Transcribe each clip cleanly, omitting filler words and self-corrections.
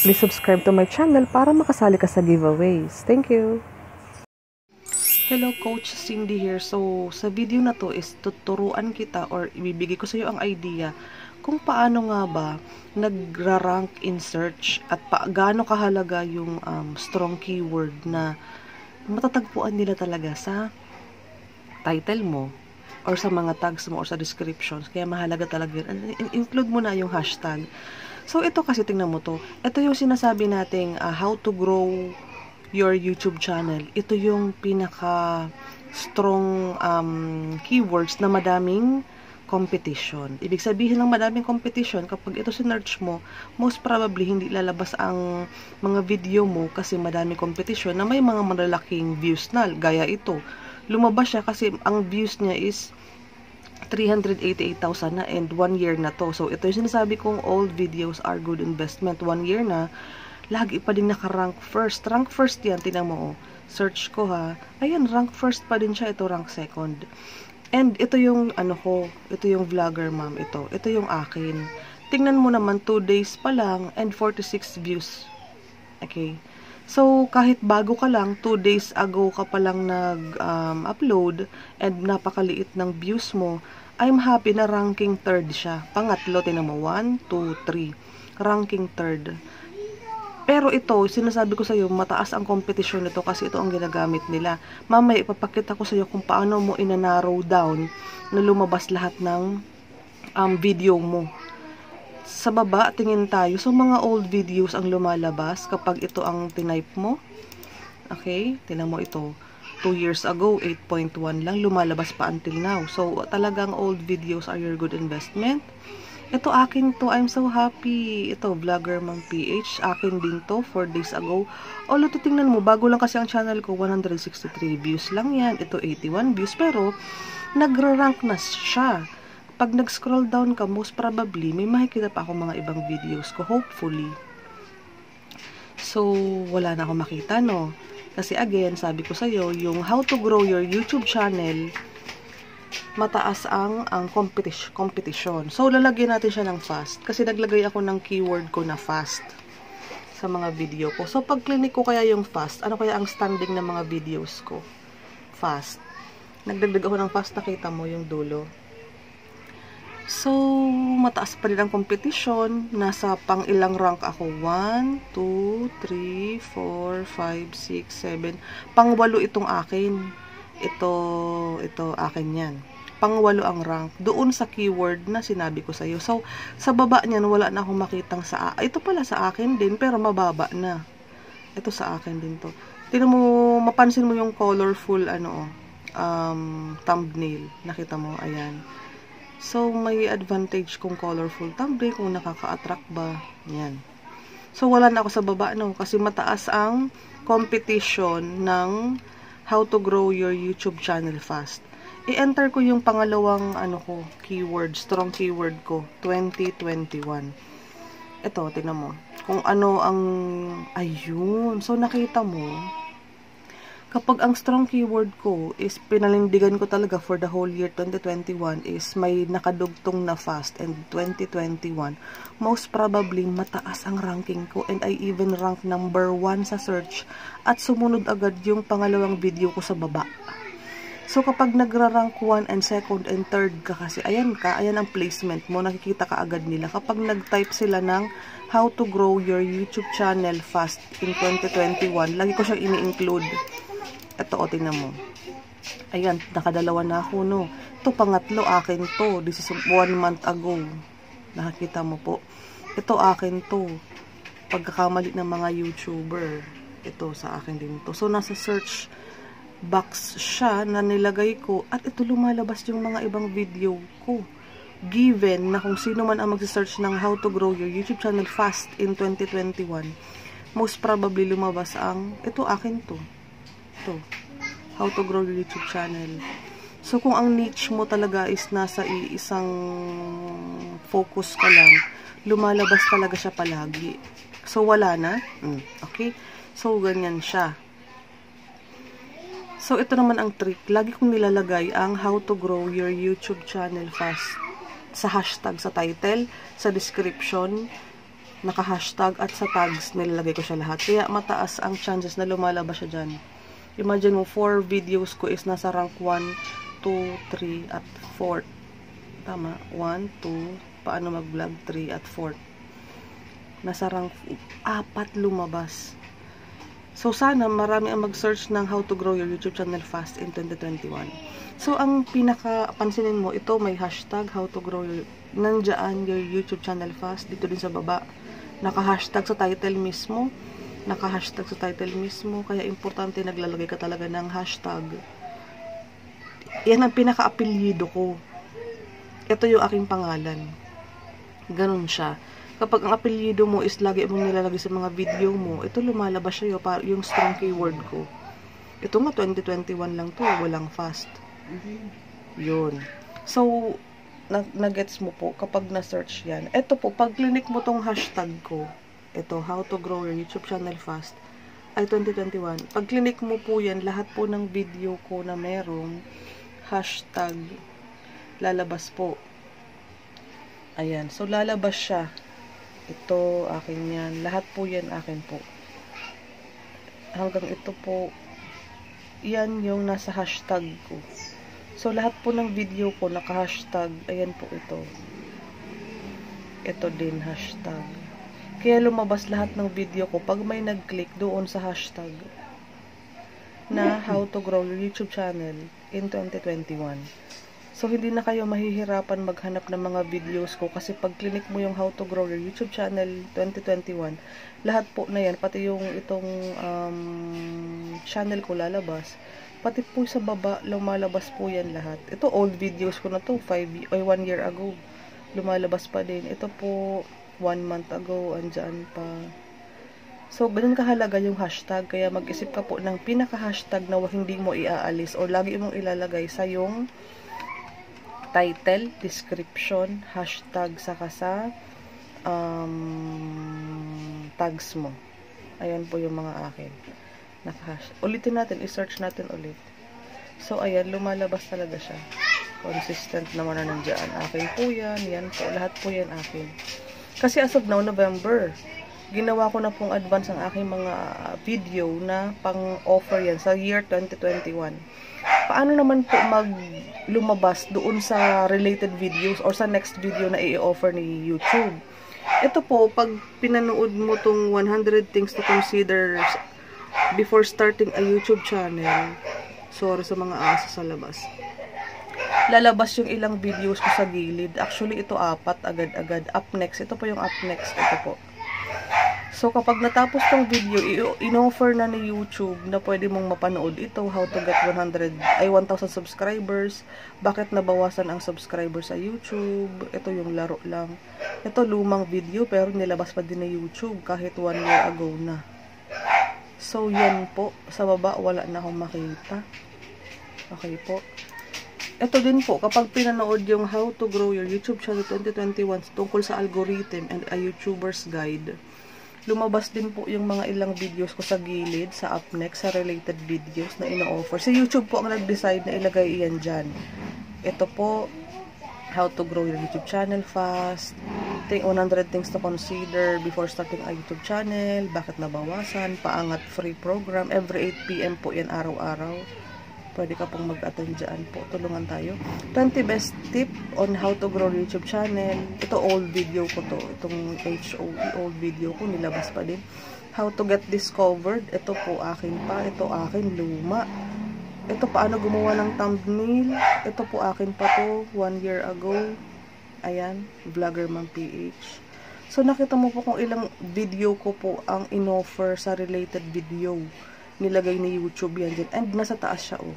Please subscribe to my channel para makasali ka sa giveaways. Thank you! Hello, Coach Cindy here. So, sa video na to is tuturuan kita or ibibigay ko sa iyo ang idea kung paano nga ba nagra-rank in search at gaano kahalaga yung strong keyword na matatagpuan nila talaga sa title mo or sa mga tags mo or sa descriptions. Kaya mahalaga talaga yun. Include mo na yung hashtag. So, ito kasi tingnan mo to. Ito yung sinasabi nating how to grow your YouTube channel. Ito yung pinaka strong keywords na madaming competition. Ibig sabihin ng madaming competition, kapag ito sinearch mo, most probably hindi lalabas ang mga video mo kasi madaming competition na may mga malalaking views na. Gaya ito. Lumabas siya kasi ang views niya is 388,000 na and 1 year na to. So, ito yung sinasabi kong old videos are good investment. 1 year na, lagi pa din naka-rank first. Rank first yan, tingnan mo. Oh. Search ko ha. Ayan, rank first pa din siya. Ito rank second. And ito yung, ito yung vlogger ma'am. Ito yung akin. Tingnan mo naman, 2 days pa lang and 46 views. Okay. So, kahit bago ka lang, 2 days ago ka pa lang nag-upload and napakaliit ng views mo, I'm happy na ranking third siya. Pangatlo, tinan mo, 1, 2, 3. Ranking third. Pero ito, sinasabi ko sa iyo, mataas ang competition nito kasi ito ang ginagamit nila. Mamaya, ipapakita ko sa iyo kung paano mo ina-narrow down na lumabas lahat ng video mo. Sa baba, tingin tayo. So, mga old videos ang lumalabas kapag ito ang tinype mo. Okay? Tingnan mo ito. 2 years ago, 8.1 lang. Lumalabas pa until now. So, talagang old videos are your good investment. Ito, akin to. I'm so happy. Ito, Vlogger Mang PH. Akin din to, 4 days ago. Although, tingnan mo, bago lang kasi ang channel ko, 163 views lang yan. Ito, 81 views. Pero, nagra-rank na siya. Pag nag-scroll down ka, most probably, may makikita pa ako mga ibang videos ko, hopefully. So, wala na akong makita, no? Kasi again, sabi ko sa'yo, yung how to grow your YouTube channel, mataas ang competition. So, lalagyan natin siya ng fast. Kasi naglagay ako ng keyword ko na fast sa mga video ko. So, pag clinic ko kaya yung fast, ano kaya ang standing ng mga videos ko? Fast. Nagdagdag ako ng fast, nakita mo yung dulo. So, mataas pa rin ang competition. Nasa pang ilang rank ako? 1, 2, 3, 4, 5, 6, 7. Pang 8 itong akin. Ito akin yan. Pang 8 ang rank. Doon sa keyword na sinabi ko sa'yo. So, sa baba niyan, wala na akong makitang ito pala sa akin din, pero mababa na. Ito sa akin din to. Tingnan mo, mapansin mo yung colorful, thumbnail. Nakita mo, ayan. So, may advantage kung colorful thumbnail, kung nakaka-attract ba. Yan. So, wala na ako sa baba, no? Kasi mataas ang competition ng how to grow your YouTube channel fast. I-enter ko yung pangalawang, keyword, strong keyword ko, 2021. Ito, tingnan mo. Kung ano ang, ayun. So, nakita mo, kapag ang strong keyword ko is pinanindigan ko talaga for the whole year 2021 is may nakadugtong na fast and 2021, most probably mataas ang ranking ko and I even rank number 1 sa search at sumunod agad yung pangalawang video ko sa baba. So kapag nagra-rank 1 and 2nd and 3rd ka kasi, ayan ang placement mo, nakikita ka agad nila. Kapag nag-type sila ng how to grow your YouTube channel fast in 2021, lagi ko siyang ini-include. Ito, tingnan mo. Ayan, nakadalawa na ako, no? Ito, pangatlo, akin to. This is 1 month ago. Nakakita mo po. Ito, akin to. Pagkakamali ng mga YouTuber. Ito, sa akin din to. So, nasa search box siya na nilagay ko. At ito, lumalabas yung mga ibang video ko. Given na kung sino man ang mag-search ng how to grow your YouTube channel fast in 2021, most probably lumabas ang, ito, akin to. How to grow your YouTube channel. So, kung ang niche mo talaga is nasa isang focus ka lang, lumalabas talaga siya palagi. So, wala na. Okay? So, ganyan siya. So, ito naman ang trick. Lagi kong nilalagay ang how to grow your YouTube channel fast sa hashtag, sa title, sa description, naka-hashtag at sa tags nilalagay ko siya lahat. Kaya mataas ang chances na lumalabas siya dyan. Imagine mo, 4 videos ko is nasa rank 1, 2, 3, at 4. Tama? 1, 2, paano mag-vlog, 3, at 4. Nasa rank 4 lumabas. So, sana marami ang mag-search ng how to grow your YouTube channel fast in 2021. So, ang pansinin mo, ito may hashtag how to grow your, nandiyan your YouTube channel fast, dito din sa baba. Naka-hashtag sa title mismo. Naka-hashtag sa title mismo. Kaya importante naglalagay ka talaga ng hashtag. Yan ang pinaka-apelyido ko. Ito yung aking pangalan. Ganun siya. Kapag ang apelyido mo is lagi mong nilalagay sa mga video mo, ito lumalabas siya yung strong keyword ko. Ito nga, 2021 lang to. Walang fast. Yun. So, nagets mo po kapag na-search yan. Ito po, pag clinic mo tong hashtag ko, ito, how to grow your YouTube channel fast, ay 2021. Pag clinic mo po yan, lahat po ng video ko na merong hashtag, lalabas po. Ayan. So, lalabas siya. Ito, akin yan. Lahat po yan, akin po. Hanggang ito po, yan yung nasa hashtag ko. So, lahat po ng video ko naka-hashtag. Ayan po ito. Ito din, hashtag. Kaya lumabas lahat ng video ko pag may nag-click doon sa hashtag na how to grow your YouTube channel in 2021. So, hindi na kayo mahihirapan maghanap ng mga videos ko kasi pag click mo yung how to grow your YouTube channel 2021, lahat po na yan, pati yung itong channel ko lalabas. Pati po sa baba, lumalabas po yan lahat. Ito, old videos ko na to, 1 year ago. Lumalabas pa din. Ito po, 1 month ago, andyan pa. So, ganun kahalaga yung hashtag. Kaya mag-isip ka po ng pinaka-hashtag na hindi mo iaalis o lagi mong ilalagay sa yung title, description, hashtag, saka sa tags mo. Ayan po yung mga akin. Ulitin natin, i-search natin ulit. So, ayan, lumalabas talaga siya. Consistent naman na nandiyan. Akin po yan, yan po, lahat po yan akin. Kasi as of now, November, ginawa ko na pong advance ang aking mga video na pang-offer yan sa year 2021. Paano naman po lumabas doon sa related videos or sa next video na i-offer ni YouTube? Ito po, pag pinanood mo tong 100 things to consider before starting a YouTube channel, sorry sa mga aso sa labas, lalabas yung ilang videos ko sa gilid. Actually, ito 4 agad-agad. Up next. Ito po yung up next. Ito po. So, kapag natapos tong video, in-offer na ni YouTube na pwede mong mapanood ito, how to get 1,000 subscribers, bakit nabawasan ang subscribers sa YouTube, ito yung laro lang. Ito, lumang video, pero nilabas pa din ni YouTube kahit 1 year ago na. So, yan po. Sa baba, wala na akong makita. Okay po. Ito din po, kapag pinanood yung How to Grow Your YouTube Channel 2021 tungkol sa algorithm and a YouTuber's Guide, lumabas din po yung mga ilang videos ko sa gilid, sa up next, sa related videos na ino-offer. Si YouTube po ang nag-decide na ilagay iyan dyan. Ito po, How to Grow Your YouTube Channel Fast, 100 Things to Consider Before Starting a YouTube Channel, bakit nabawasan, paangat free program, every 8 PM po yan araw-araw. Pwede ka pong mag-attend dyan po. Tulungan tayo. 20 best tip on how to grow YouTube channel. Ito old video ko to. Itong HOE old video ko. Nilabas pa din. How to get discovered. Ito po akin pa. Ito akin luma. Ito paano gumawa ng thumbnail. Ito po akin pa to. 1 year ago. Ayan. Vloggerman PH. So nakita mo po kung ilang video ko po ang in-offer sa related video. Nilagay ni YouTube yan dyan. And nasa taas siya, oh.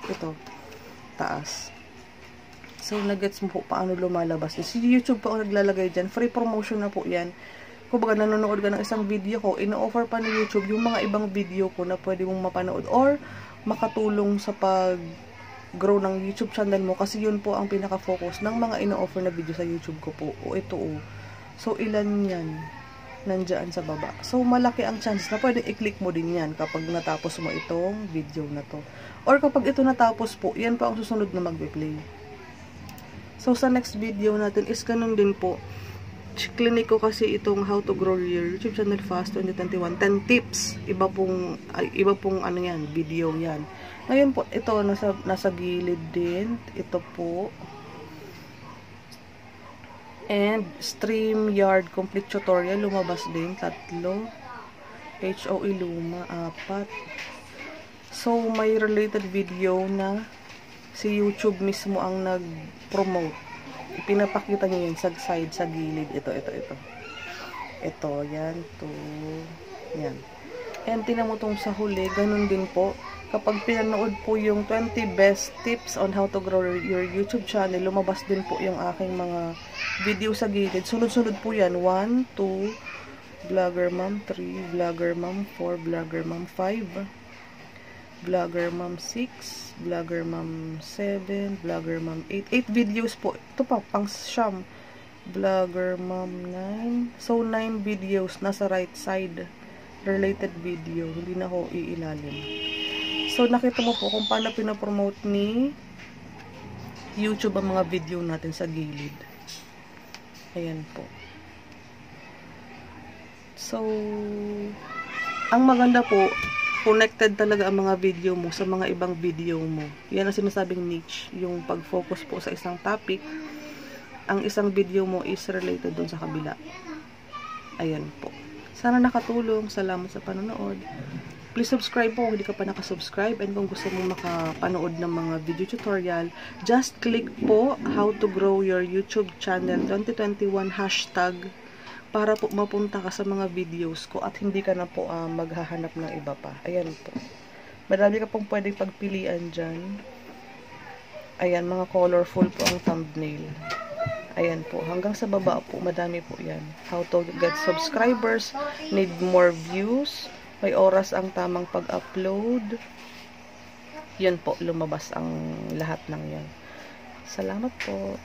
Ito. Taas. So, nagets mo po paano lumalabas. Si YouTube po ang naglalagay dyan. Free promotion na po yan. Kung baga nanonood ka ng isang video ko, ino-offer pa ni YouTube yung mga ibang video ko na pwede mong mapanood or makatulong sa pag-grow ng YouTube channel mo. Kasi yun po ang pinaka-focus ng mga ino-offer na video sa YouTube ko po. O, ito, oh. So, ilan yan? Nandiyan sa baba. So, malaki ang chance na pwede i-click mo din yan kapag natapos mo itong video na to. Or kapag ito natapos po, yan pa ang susunod na mag-play. So, sa next video natin is ganun din po. clinic ko kasi itong How to Grow Your YouTube Channel Fast 2021. 10 tips. Iba pong ano yan, video yan. Ngayon po, ito, nasa gilid din. Ito po. And StreamYard complete tutorial, lumabas din. 3. HOE luma, 4. So, may related video na si YouTube mismo ang nag-promote. Pinapakita niyo yun sa side, sa gilid. Ito. Ito, yan, to. Yan. And tinan mo tong sa huli, ganun din po. Kapag pinanood po yung 20 best tips on how to grow your YouTube channel, lumabas din po yung aking mga video sa gilid. Sunod-sunod po yan. 1, 2, Vlogger Mom 3, Vlogger Mom 4, Vlogger Mom 5, Vlogger Mom 6, Vlogger Mom 7, Vlogger Mom 8. 8 videos po. Ito pa, pang siyam. Vlogger Mom 9. So, 9 videos nasa right side. Related video. Hindi na ho iilalim. So, nakita mo po kung paano pinapromote ni YouTube ang mga video natin sa gilid. Ayan po. So, ang maganda po, connected talaga ang mga video mo sa mga ibang video mo. Yan ang sinasabing niche. Yung pag-focus po sa isang topic, ang isang video mo is related dun sa kabila. Ayan po. Sana nakatulong. Salamat sa panonood. Please subscribe po kung hindi ka pa nakasubscribe. And kung gusto mo makapanood ng mga video tutorial, just click po How to Grow Your YouTube Channel 2021 hashtag para po mapunta ka sa mga videos ko at hindi ka na po maghahanap ng iba pa. Ayan po. Marami ka pong pwedeng pagpilian dyan. Ayan, mga colorful po ang thumbnail. Ayan po. Hanggang sa baba po, madami po yan. How to get subscribers, need more views, may oras ang tamang pag-upload. Yan po, lumabas ang lahat ng yan. Salamat po.